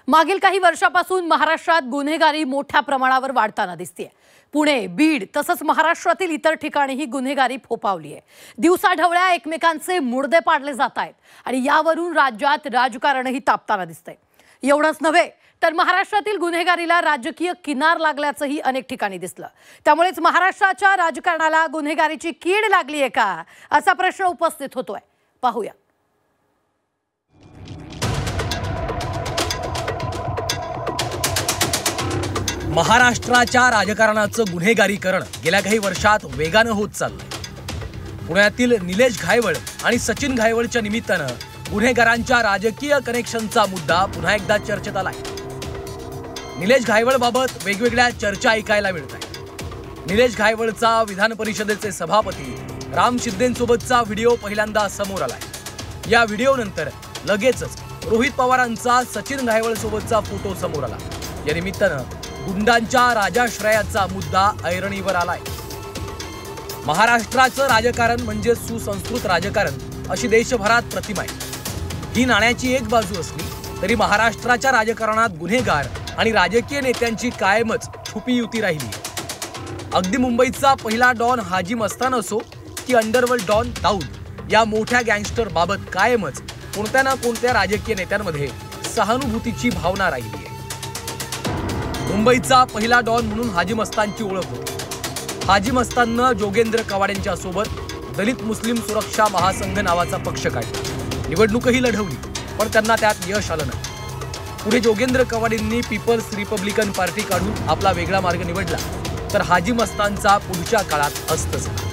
मागील काही वर्षापासून महाराष्ट्रात गुन्हेगारी मोठ्या प्रमाणावर वाढताना दिसते। पुणे, बीड तसंच महाराष्ट्रातील इतर ठिकाणीही गुन्हेगारी फोफावली आहे। दिवसाढवळ्या एकमेकांचे मुर्दे पाडले जात आहेत आणि यावरून राज्यात राजकारणही तापताना दिसतंय। एवढंच नव्हे तर महाराष्ट्रातील गुन्हेगारीला राजकीय किनार लागल्याचंही अनेक ठिकाणी दिसलं। त्यामुळेच महाराष्ट्राच्या राजकारणाला गुन्हेगारीची कीड लागली आहे का असा प्रश्न उपस्थित होतोय। पाहूया। महाराष्ट्राच्या राजकारणाचं गुन्हेगारीकरण गेल्या काही वर्षात वेगानं होत चाललंय। पुण्यातील निलेश घायवळ आणि सचिन घायवळच्या निमित्तानं गुन्हेगारांच्या राजकीय कनेक्शनचा मुद्दा पुन्हा एकदा चर्चेत आलाय। निलेश घायवळबाबत वेगवेगळ्या चर्चा ऐकायला मिळतात। निलेश घायवळचा विधान परिषदेचे सभापती राम शिंदेंसोबतचा व्हिडिओ पहिल्यांदा समोर आलाय। या व्हिडिओनंतर लगेचच रोहित पवारांचा सचिन घायवळसोबतचा फोटो समोर आला। या निमित्तानं गुंडांच्या राजाश्रयाचा मुद्दा ऐरणीवर आलाय। महाराष्ट्राचं राजकारण म्हणजे सुसंस्कृत राजकारण अशी देशभरात प्रतिमा आहे। ही नाण्याची एक बाजू असली तरी महाराष्ट्राच्या राजकारणात गुन्हेगार आणि राजकीय नेत्यांची कायमच छुपी युती राहिली। अगदी मुंबईचा पहिला डॉन हाजी मस्तान असो की अंडरवर्ल्ड डॉन दाऊद या मोठ्या गँगस्टर बाबत कायमच कोणत्या ना कोणत्या राजकीय नेत्यांमध्ये सहानुभूतीची भावना राहिली आहे। मुंबईचा पहिला डॉन म्हणून हाजी मस्तानची ओळख होती। हाजी मस्ताननं जोगेंद्र कवाड यांच्या सोबत दलित मुस्लिम सुरक्षा महासंघ नावाचा पक्ष काढला। निवडणूकही लढवली पण त्यांना त्यात यश आलं नाही। पुढे जोगेंद्र कवाडींनी पीपल्स रिपब्लिकन पार्टी काढून आपला वेगळा मार्ग निवडला तर हाजी मस्तानचा पुढच्या काळात अस्त झाला।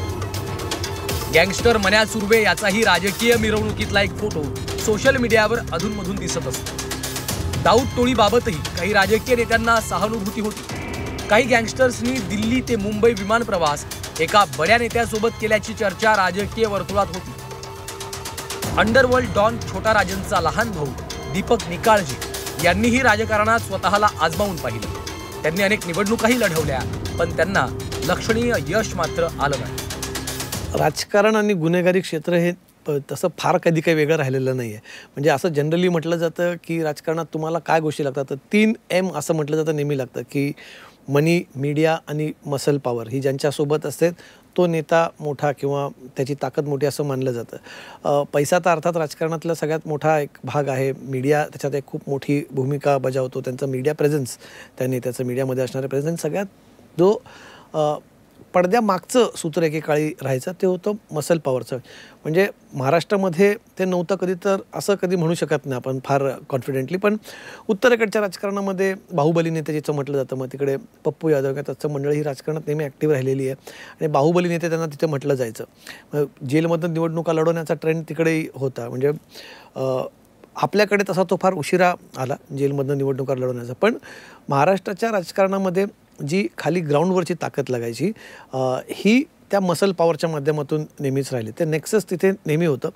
गँगस्टर मन्या सुर्वे याचाही राजकीय मिरवणुकीतला एक फोटो सोशल मीडियावर अधूनमधून दिसत असतो। दाऊद टोळीबाबतही काही राजकीय नेत्यांना सहानुभूती होती। काही गँगस्टर्सनी दिल्ली ते मुंबई विमान प्रवास एका बड्या नेत्यासोबत केल्याची चर्चा राजकीय वर्तुळात होती। अंडरवर्ल्ड डॉन छोटा राजनचा लहान भाऊ दीपक निकाळजे यांनीही राजकारणात स्वतःला आजमावून पाहिलं। त्यांनी अनेक निवडणुकाही लढवल्या पण त्यांना लक्षणीय यश मात्र आलं नाही। राजकारण आणि गुन्हेगारी क्षेत्र हे तसं फार कधी काही वेगळं राहिलेलं नाही आहे। म्हणजे असं जनरली म्हटलं जातं की राजकारणात तुम्हाला काय गोष्टी लागतात तर 3M असं म्हटलं जातं, नेहमी लागतं की मनी, मीडिया आणि मसल पॉवर ही ज्यांच्यासोबत असते तो नेता मोठा किंवा त्याची ताकद मोठी असं मानलं जातं। पैसा तर अर्थात राजकारणातला सगळ्यात मोठा एक भाग आहे। मीडिया त्याच्यात एक खूप मोठी भूमिका बजावतो। त्यांचा मीडिया प्रेझेन्स, त्या नेत्याचं मीडियामध्ये असणारं प्रेझेन्स सगळ्यात जो पडद्यामागचं सूत्र एकेकाळी राहायचं ते होतं मसल पॉवरचं। म्हणजे महाराष्ट्रामध्ये ते नव्हतं कधी तर असं कधी म्हणू शकत नाही आपण फार कॉन्फिडेंटली, पण उत्तरेकडच्या राजकारणामध्ये बाहुबली नेते ज्याचं म्हटलं जातं, मग तिकडे पप्पू यादव किंवा त्याचं मंडळ ही राजकारणात नेहमी ॲक्टिव्ह राहिलेली आहे आणि बाहुबली नेते त्यांना तिथे म्हटलं जायचं। जेलमधून निवडणुका लढवण्याचा ट्रेंड तिकडेही होता। म्हणजे आपल्याकडे तसा तो फार उशिरा आला जेलमधून निवडणुका लढवण्याचा, पण महाराष्ट्राच्या राजकारणामध्ये जी खाली ग्राउंडवरची ताकद लागायची ही त्या मसल पॉवरच्या माध्यमातून नेहमीच राहिली। ते नेक्सस तिथे नेहमी होतं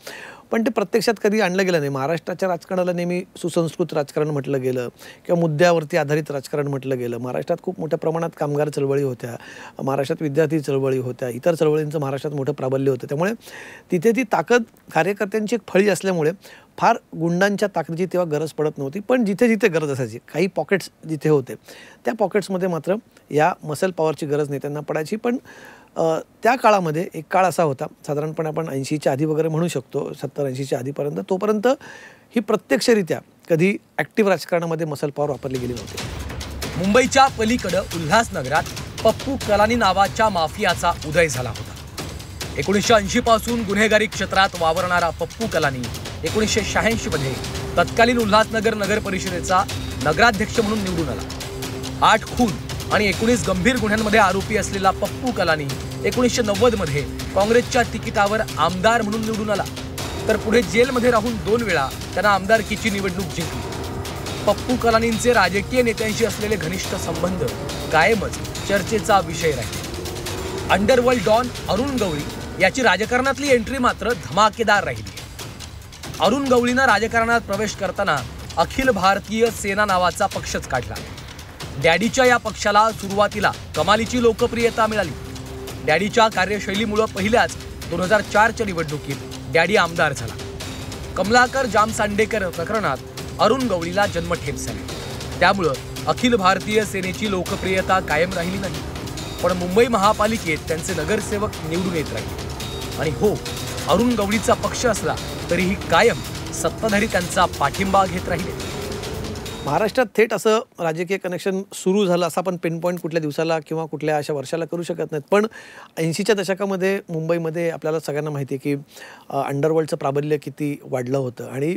पण ते प्रत्यक्षात कधी आणलं गेलं नाही। महाराष्ट्राच्या राजकारणाला नेहमी सुसंस्कृत राजकारण म्हटलं गेलं किंवा मुद्द्यावरती आधारित राजकारण म्हटलं गेलं। महाराष्ट्रात खूप मोठ्या प्रमाणात कामगार चळवळी होत्या, महाराष्ट्रात विद्यार्थी चळवळी होत्या, इतर चळवळींचं महाराष्ट्रात मोठं प्राबल्य होतं। त्यामुळे तिथे ती ताकद कार्यकर्त्यांची एक फळी असल्यामुळे फार गुंडांच्या ताकदीची तेव्हा गरज पडत नव्हती, पण जिथे जिथे गरज असायची काही पॉकेट्स जिथे होते त्या पॉकेट्समध्ये मात्र या मसल पॉवरची गरज नेत्यांना पडायची। पण त्या काळामध्ये एक काळ असा होता, साधारणपणे आपण 80च्या आधी वगैरे म्हणू शकतो, 70-80च्या आधीपर्यंत, तोपर्यंत ही प्रत्यक्षरित्या कधी ॲक्टिव्ह राजकारणामध्ये मसल पॉवर वापरली गेली नव्हती। मुंबईच्या पलीकडं उल्हासनगरात पप्पू कलानी नावाच्या माफियाचा उदय झाला होता। 1980 पासून गुन्हेगारी क्षेत्रात वावरणारा पप्पू कलानी 1986 मध्ये तत्कालीन उल्हासनगर नगर परिषदेचा नगराध्यक्ष म्हणून निवडून आला। 8 खून आणि 19 गंभीर गुन्ह्यांमध्ये आरोपी असलेला पप्पू कलानी 1990 मध्ये काँग्रेसच्या तिकिटावर आमदार म्हणून निवडून आला, तर पुढे जेलमध्ये राहून 2 वेळा त्यांना आमदारकीची निवडणूक जिंकली। पप्पू कलानींचे राजकीय नेत्यांशी असलेले घनिष्ठ संबंध कायमच चर्चेचा विषय राहिले। अंडरवर्ल्ड डॉन अरुण गवळी याची राजकारणातली एंट्री मात्र धमाकेदार राहिली। अरुण गवळीनं राजकारणात प्रवेश करताना अखिल भारतीय सेना नावाचा पक्षच काढला। डॅडीच्या या पक्षाला सुरुवातीला कमालीची लोकप्रियता मिळाली। डॅडीच्या कार्यशैलीमुळे पहिल्याच 2004च्या निवडणुकीत डॅडी आमदार झाला। कमलाकर जामसांडेकर प्रकरणात अरुण गवळीला जन्मठेप झाली। त्यामुळं अखिल भारतीय सेनेची लोकप्रियता कायम राहिली नाही, पण मुंबई महापालिकेत त्यांचे नगरसेवक निवडून येत राहिले. आणि हो, अरुण गवळीचा पक्ष असला तरीही कायम सत्ताधारी त्यांचा पाठिंबा घेत राहिले. महाराष्ट्रात थेट असं राजकीय कनेक्शन सुरू झालं असं आपण पिन पॉईंट कुठल्या दिवसाला किंवा कुठल्या अशा वर्षाला करू शकत नाहीत. पण 80च्या दशकामध्ये मुंबईमध्ये आपल्याला सगळ्यांना माहिती आहे की अंडरवर्ल्डचं प्राबल्य किती वाढलं होतं. आणि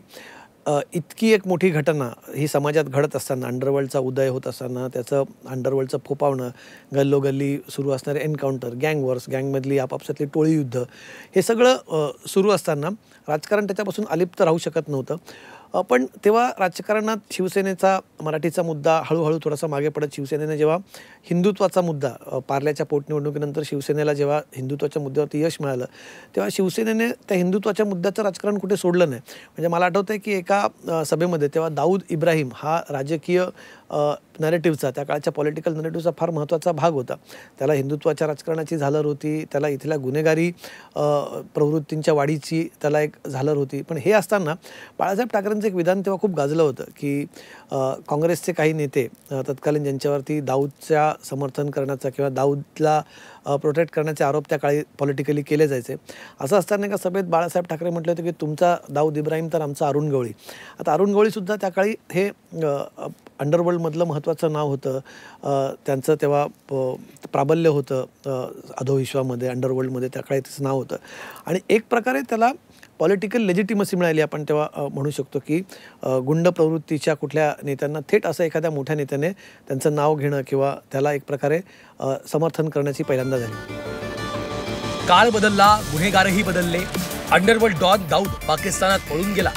इतकी एक मोठी घटना ही समाजात घडत असताना, अंडरवर्ल्डचा उदय होत असताना, त्याचं अंडरवर्ल्डचं फोपावणं, गल्लोगल्ली सुरू असणारे एन्काउंटर, गँग वॉर्स, गँगमधली आपापसातली टोळी युद्ध, हे सगळं सुरू असताना राजकारण त्याच्यापासून अलिप्त राहू शकत नव्हतं. पण तेव्हा राजकारणात शिवसेनेचा, मराठीचा मुद्दा हळूहळू थोडासा मागे पडत शिवसेनेने जेव्हा हिंदुत्वाचा मुद्दा, पार्ल्याच्या पोटनिवडणुकीनंतर शिवसेनेला जेव्हा हिंदुत्वाच्या मुद्द्यावरती यश मिळालं, तेव्हा शिवसेनेने त्या हिंदुत्वाच्या मुद्द्याचं राजकारण कुठे सोडलं नाही. म्हणजे मला आठवतं आहे की एका सभेमध्ये तेव्हा दाऊद इब्राहिम हा राजकीय नॅरेटिव्हचा, त्या काळच्या पॉलिटिकल नॅरेटिव्हचा फार महत्त्वाचा भाग होता. त्याला हिंदुत्वाच्या राजकारणाची झालर होती, त्याला इथल्या गुन्हेगारी प्रवृत्तींच्या वाढीची त्याला एक झालर होती. पण हे असताना बाळासाहेब ठाकरेंचं एक विधान तेव्हा खूप गाजलं होतं की काँग्रेसचे काही नेते तत्कालीन ज्यांच्यावरती दाऊदच्या समर्थन करण्याचा किंवा दाऊदला प्रोटेक्ट करण्याचे आरोप त्या काळी पॉलिटिकली केले जायचे. असं असताना एका सभेत बाळासाहेब ठाकरे म्हटले होते की तुमचा दाऊद इब्राहिम तर आमचा अरुण गवळी. आता अरुण गवळीसुद्धा त्या काळी हे अंडरवर्ल्डमधलं महत्त्वाचं नाव होतं. त्यांचं तेव्हा प्राबल्य होतं अधोविश्वामध्ये, अंडरवर्ल्डमध्ये त्या काळी त्याचं नाव होतं. आणि एक प्रकारे त्याला पॉलिटिकल लेजिटिमसी मिळाली, आपण तेव्हा म्हणू शकतो की गुंड प्रवृत्तीच्या कुठल्या नेत्यांना थेट असं एखाद्या मोठ्या नेत्याने त्यांचं नाव घेणं किंवा त्याला एक प्रकारे समर्थन करण्याची पहिल्यांदा झाली. काळ बदलला, गुन्हेगारही बदलले. अंडरवर्ल्ड डॉन दाऊद पाकिस्तानात पळून गेला.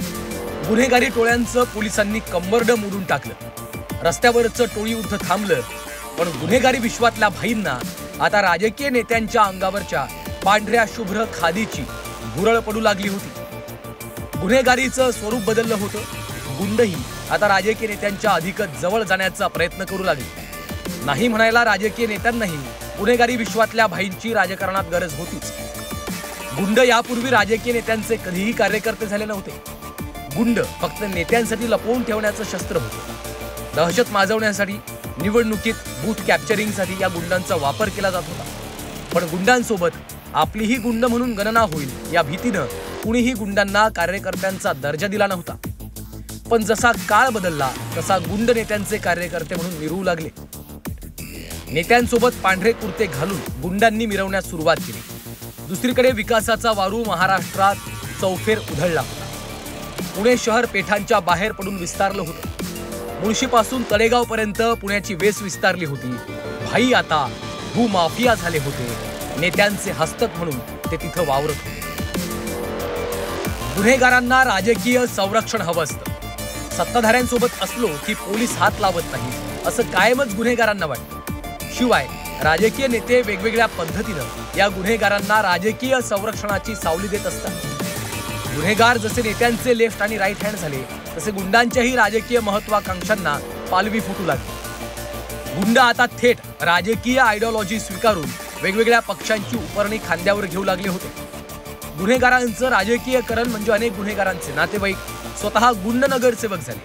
गुन्हेगारी टोळ्यांचं पोलिसांनी कंबरड मोडून टाकलं. रस्त्यावरचं टोळी युद्ध थांबलं. पण गुन्हेगारी विश्वातल्या भाईंना आता राजकीय नेत्यांच्या अंगावरच्या पांढऱ्या शुभ्र खादीची भुरळ पडू लागली होती. गुन्हेगारीचं स्वरूप बदललं होतं. गुंडही आता राजकीय नेत्यांच्या अधिकच जवळ जाण्याचा प्रयत्न करू लागले. नाही म्हणायला राजकीय नेत्यांनाही गुन्हेगारी विश्वातल्या भाईंची राजकारणात गरज होतीच. गुंड यापूर्वी राजकीय नेत्यांचे कधीही कार्यकर्ते झाले नव्हते. गुंड फक्त नेत्यांसाठी लपवून ठेवण्याचं शस्त्र होतं. दहशत माजवण्यासाठी, निवडणुकीत बूथ कॅप्चरिंगसाठी या गुंडांचा वापर केला जात होता. पण गुंडांसोबत आपलीही गुंड म्हणून गणना होईल या भीतीनं कुणीही गुंडांना कार्यकर्त्यांचा दर्जा दिला नव्हता. पण जसा काळ बदलला तसा गुंड नेत्यांचे कार्यकर्ते म्हणून मिरवू लागले. नेत्यांसोबत पांढरे कुर्ते घालून गुंडांनी मिरवण्यास सुरुवात केली. दुसरीकडे विकासाचा वारू महाराष्ट्रात चौफेर उधळला होता. पुणे शहर पेठांच्या बाहेर पडून विस्तारलं होतं. मुळशीपासून तळेगावपर्यंत पुण्याची वेस विस्तारली होती. भाई आता भूमाफिया झाले होते. नेत्यांचे हस्तक म्हणून ते तिथं वावरत होते. गुन्हेगारांना राजकीय संरक्षण हवं असतं. सत्ताधाऱ्यांसोबत असलो की पोलीस हात लावत नाही असं कायमच गुन्हेगारांना वाटतं. शिवाय राजकीय नेते वेगवेगळ्या पद्धतीनं या गुन्हेगारांना राजकीय संरक्षणाची सावली देत असतात. गुन्हेगार जसे नेत्यांचे लेफ्ट आणि राईट हँड झाले, तसे गुंडांच्याही राजकीय महत्वाकांक्षांना पालवी फुटू लागली. गुंड आता थेट राजकीय आयडिओलॉजी स्वीकारून वेगवेगळ्या पक्षांची उपरणी खांद्यावर घेऊ लागले होते. गुन्हेगारांचं राजकीयकरण म्हणजे अनेक गुन्हेगारांचे नातेवाईक स्वतः गुंड नगरसेवक झाले.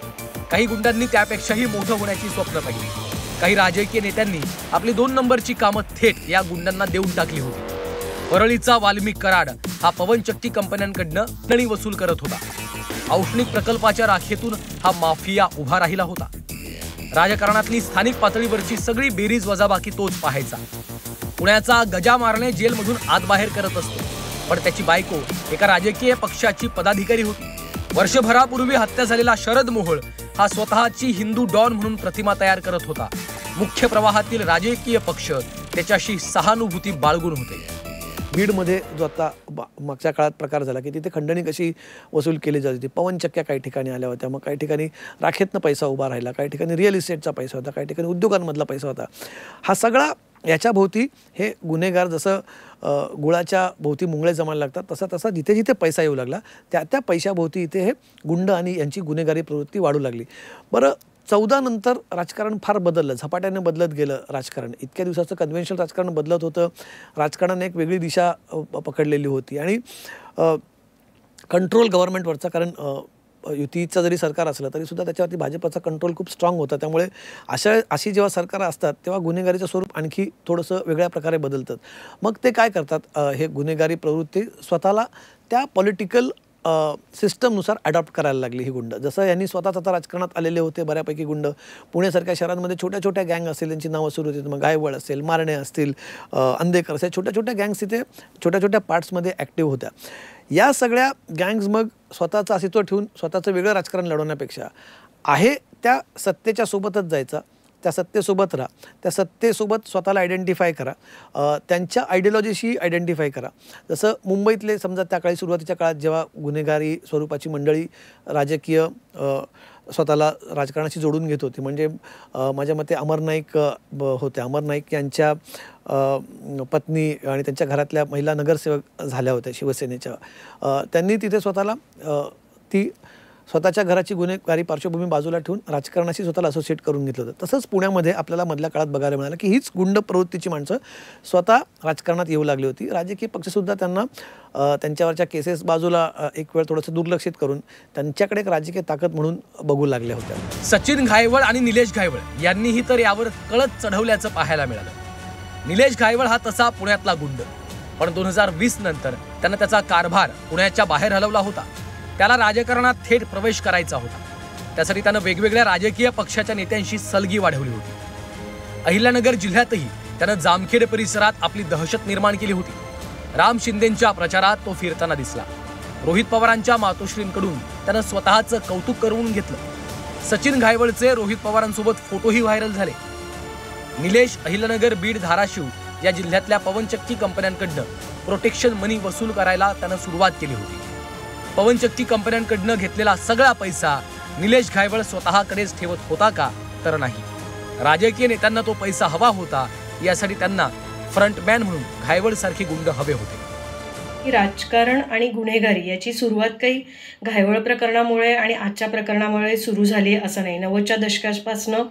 काही गुंडांनी त्यापेक्षाही मोठं होण्याची स्वप्न पाहिली. काही राजकीय नेत्यांनी आपली 2 नंबरची कामं थेट या गुंडांना देऊन टाकली होती. परळीचा वाल्मिक कराड हा पवनचक्की कंपन्यांकडनं नणी वसूल करत होता. औष्णिक प्रकल्पाच्या राखेतून हा माफिया उभा राहिला होता. राजकारणातली स्थानिक पातळीवरची सगळी बेरीज वजाबाकी तोच पाहायचा. पुण्याचा गजा मारणे जेलमधून आत बाहेर करत असतो, पण त्याची बायको एका राजकीय पक्षाची पदाधिकारी होती. वर्षभरापूर्वी हत्या झालेला शरद मोहोळ हा स्वतःची हिंदू डॉन म्हणून प्रतिमा तयार करत होता. मुख्य प्रवाहातील राजकीय पक्ष त्याच्याशी सहानुभूती बाळगून होते. बीडमध्ये जो आता मागच्या काळात प्रकार झाला की तिथे खंडणी कशी वसूल केली जात होती. पवनचक्क्या काही ठिकाणी आल्या होत्या. मग काही ठिकाणी राखेतनं पैसा उभा राहिला, काही ठिकाणी रिअल इस्टेटचा पैसा होता, काही ठिकाणी उद्योगांमधला पैसा होता. हा सगळा याच्या भोवती हे गुन्हेगार जसं गुळाच्या भोवती मुंगळे जमायला लागतात तसा तसा जिथे जिथे पैसा येऊ लागला त्या पैशाभोवती इथे हे गुंड आणि यांची गुन्हेगारी प्रवृत्ती वाढू लागली. बरं, 14 नंतर राजकारण फार बदललं, झपाट्याने बदलत गेलं राजकारण. इतक्या दिवसाचं कन्व्हेन्शनल राजकारण बदलत होतं. राजकारणाने एक वेगळी दिशा पकडलेली होती आणि कंट्रोल गव्हर्नमेंटवरचा, कारण युतीचं जरी सरकार असलं तरी सुद्धा त्याच्यावरती भाजपचा कंट्रोल खूप स्ट्रॉंग होता. त्यामुळे अशी जेव्हा सरकारं असतात तेव्हा गुन्हेगारीचं स्वरूप आणखी थोडंसं वेगळ्या प्रकारे बदलतं. मग ते काय करतात, हे गुन्हेगारी प्रवृत्ती स्वतःला त्या पॉलिटिकल सिस्टमनुसार अडॉप्ट करायला लागली ही गुंड. जसं यांनी स्वतःच आता राजकारणात आलेले होते बऱ्यापैकी गुंड. पुण्यासारख्या शहरांमध्ये छोट्या छोट्या गँग असेल, त्यांची नावं सुरू होती. मग गायवळ असेल, मारणे असतील, अंधेकर असेल, छोट्या छोट्या गँग्स इथे छोट्या छोट्या पार्ट्समध्ये ॲक्टिव्ह होत्या. या सगळ्या गँग्स मग स्वतःचं अस्तित्व ठेवून स्वतःचं वेगळं राजकारण लढवण्यापेक्षा आहे त्या सत्तेच्या सोबतच जायचा, त्या सत्तेसोबत राहा, त्या सत्तेसोबत स्वतःला आयडेंटिफाय करा, त्यांच्या आयडियॉलॉजीशी आयडेंटिफाय करा. जसं मुंबईतले समजा त्या काळी सुरुवातीच्या काळात जेव्हा गुन्हेगारी स्वरूपाची मंडळी राजकीय स्वतःला राजकारणाशी जोडून घेत होती, म्हणजे माझ्या मते अमर नाईक होते. अमर नाईक यांच्या पत्नी आणि त्यांच्या घरातल्या महिला नगरसेवक झाल्या होत्या शिवसेनेच्या. त्यांनी तिथे स्वतःला ती स्वतःच्या घराची गुन्हेगारी पार्श्वभूमी बाजूला ठेवून राजकारणाशी स्वतःला असोसिएट करून घेतलं होतं. तसंच पुण्यामध्ये आपल्याला मधल्या काळात बघायला मिळालं की हीच गुंड प्रवृत्तीची माणसं स्वतः राजकारणात येऊ लागली होती. राजकीय पक्षसुद्धा त्यांना त्यांच्यावरच्या केसेस बाजूला एक वेळ थोडंसं दुर्लक्षित करून त्यांच्याकडे एक राजकीय ताकद म्हणून बघू लागल्या होत्या. सचिन घायवळ आणि निलेश घायवळ यांनीही तर यावर कळत चढवल्याचं पाहायला मिळालं. निलेश घायवळ हा तसा पुण्यातला गुंड, पण 2020 नंतर त्यानं त्याचा कारभार पुण्याच्या बाहेर हलवला होता. त्याला राजकारणात थेट प्रवेश करायचा होता. त्यासाठी त्यानं वेगवेगळ्या राजकीय पक्षाच्या नेत्यांशी सलगी वाढवली होती. अहिल्यानगर जिल्ह्यातही त्यानं जामखेड परिसरात आपली दहशत निर्माण केली होती. राम शिंदेंच्या प्रचारात तो फिरताना दिसला. रोहित पवारांच्या मातोश्रींकडून त्यानं स्वतःचं कौतुक करून घेतलं. सचिन घायवळचे रोहित पवारांसोबत फोटोही व्हायरल झाले. निलेश अहिल्यानगर, बीड, धाराशिव या जिल्ह्यातल्या पवनचक्की कंपन्यांकडनं प्रोटेक्शन मनी वसूल करायला त्यानं सुरुवात केली होती. पवनचक्की कंपन्यांकडनं घेतलेला सगळा पैसा निलेश घायवळ स्वतःकडेच ठेवत होता का? तर नाही. राजकीय नेत्यांना तो पैसा हवा होता. यासाठी त्यांना फ्रंटमॅन म्हणून घायवळ सारखे गुंड हवे होते. राजकारण आणि गुन्हेगारी याची सुरुवात काही घायवळ प्रकरणामुळे आणि आजच्या प्रकरणामुळे सुरू झाली असं नाही. 90च्या दशकापासनं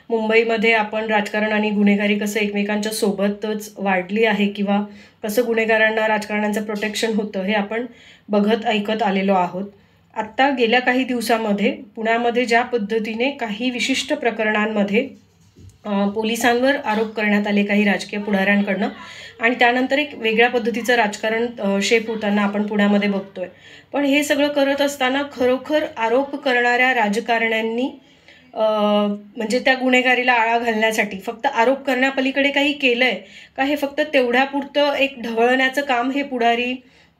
मुंबईमध्ये आपण राजकारण आणि गुन्हेगारी कसं एकमेकांच्या सोबतच वाढली आहे किंवा कसं गुन्हेगारांना राजकारणाचं प्रोटेक्शन होतं हे आपण बघत ऐकत आलेलो आहोत. आत्ता गेल्या काही दिवसामध्ये पुण्यामध्ये ज्या पद्धतीने काही विशिष्ट प्रकरणांमध्ये पोलिसांवर आरोप करण्यात आले काही राजकीय पुढाऱ्यांकडनं आणि त्यानंतर एक वेगळ्या पद्धतीचं राजकारण शेप होताना आपण पुण्यामध्ये बघतोय. पण हे सगळं करत असताना खरोखर आरोप करणाऱ्या राजकारण्यांनी म्हणजे त्या गुन्हेगारीला आळा घालण्यासाठी फक्त आरोप करण्यापलीकडे काही केलंय का, हे फक्त तेवढ्यापुरतं एक ढवळण्याचं काम हे पुढारी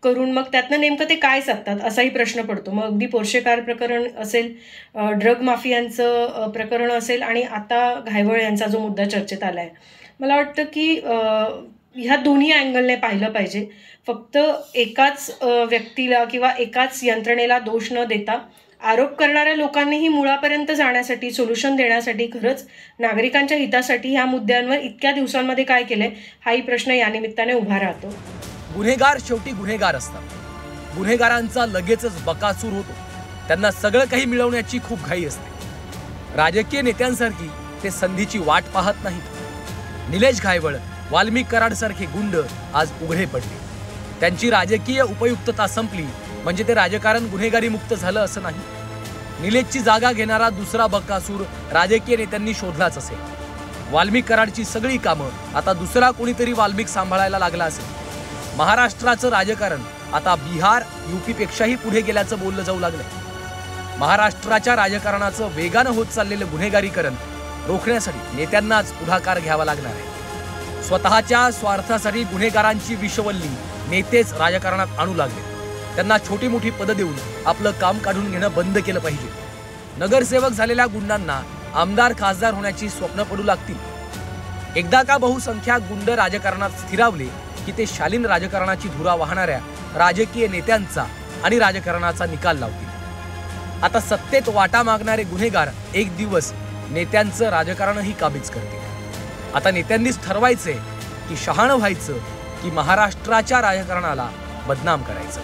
करून मग त्यातनं नेमकं ते काय साधतात असाही प्रश्न पडतो. मग अगदी पोर्शे कार प्रकरण असेल, ड्रग माफियांचं प्रकरण असेल आणि आता घायवळ यांचा जो मुद्दा चर्चेत आला आहे, मला वाटतं की ह्या दोन्ही अँगलने पाहिलं पाहिजे. फक्त एकाच व्यक्तीला किंवा एकाच यंत्रणेला दोष न देता आरोप करणाऱ्या लोकांनीही मुळापर्यंत जाण्यासाठी, सोल्युशन देण्यासाठी, खरंच नागरिकांच्या हितासाठी ह्या मुद्द्यांवर इतक्या दिवसांमध्ये काय केलंय हाही प्रश्न या निमित्ताने उभा राहतो. गुन्हेगार शेवटी गुन्हेगार असतात. गुन्हेगारांचा लगेचच बकासूर होतो. त्यांना सगळं काही मिळवण्याची खूप घाई असते. राजकीय नेत्यांसारखी ते संधीची वाट पाहत नाहीत. निलेश घायवळ, वाल्मिक कराडसारखे गुंड आज उघडे पडले. त्यांची राजकीय उपयुक्तता संपली म्हणजे ते राजकारण गुन्हेगारी मुक्त झालं असं नाही. निलेशची जागा घेणारा दुसरा बकासूर राजकीय नेत्यांनी शोधलाच असेल. वाल्मिक कराडची सगळी कामं आता दुसरा कोणीतरी वाल्मिक सांभाळायला लागला असेल. महाराष्ट्राचं राजकारण आता बिहार, यूपीपेक्षाही पुढे गेल्याचं बोललं जाऊ लागलंय. महाराष्ट्राच्या राजकारणाचं वेगानं होत चाललेलं गुन्हेगारीकरण रोखण्यासाठी नेत्यांनाच पुढाकार घ्यावा लागणार आहे. स्वतःच्या स्वार्थासाठी गुन्हेगारांची विषवल्ली नेतेच राजकारणात आणू लागले. त्यांना छोटी मोठी पदं देऊन आपलं काम काढून घेणं बंद केलं पाहिजे. नगरसेवक झालेल्या गुंडांना आमदार, खासदार होण्याची स्वप्न पडू लागतील. एकदा का बहुसंख्याक गुंड राजकारणात स्थिरावले की ते शालीन राजकारणाची धुरा वाहणाऱ्या राजकीय नेत्यांचा आणि राजकारणाचा निकाल लावतील. आता सत्तेत वाटा मागणारे गुन्हेगार एक दिवस नेत्यांचं राजकारणही काबीज करतील. आता नेत्यांनीच ठरवायचंय की शहाणं व्हायचं की महाराष्ट्राच्या राजकारणाला बदनाम करायचं.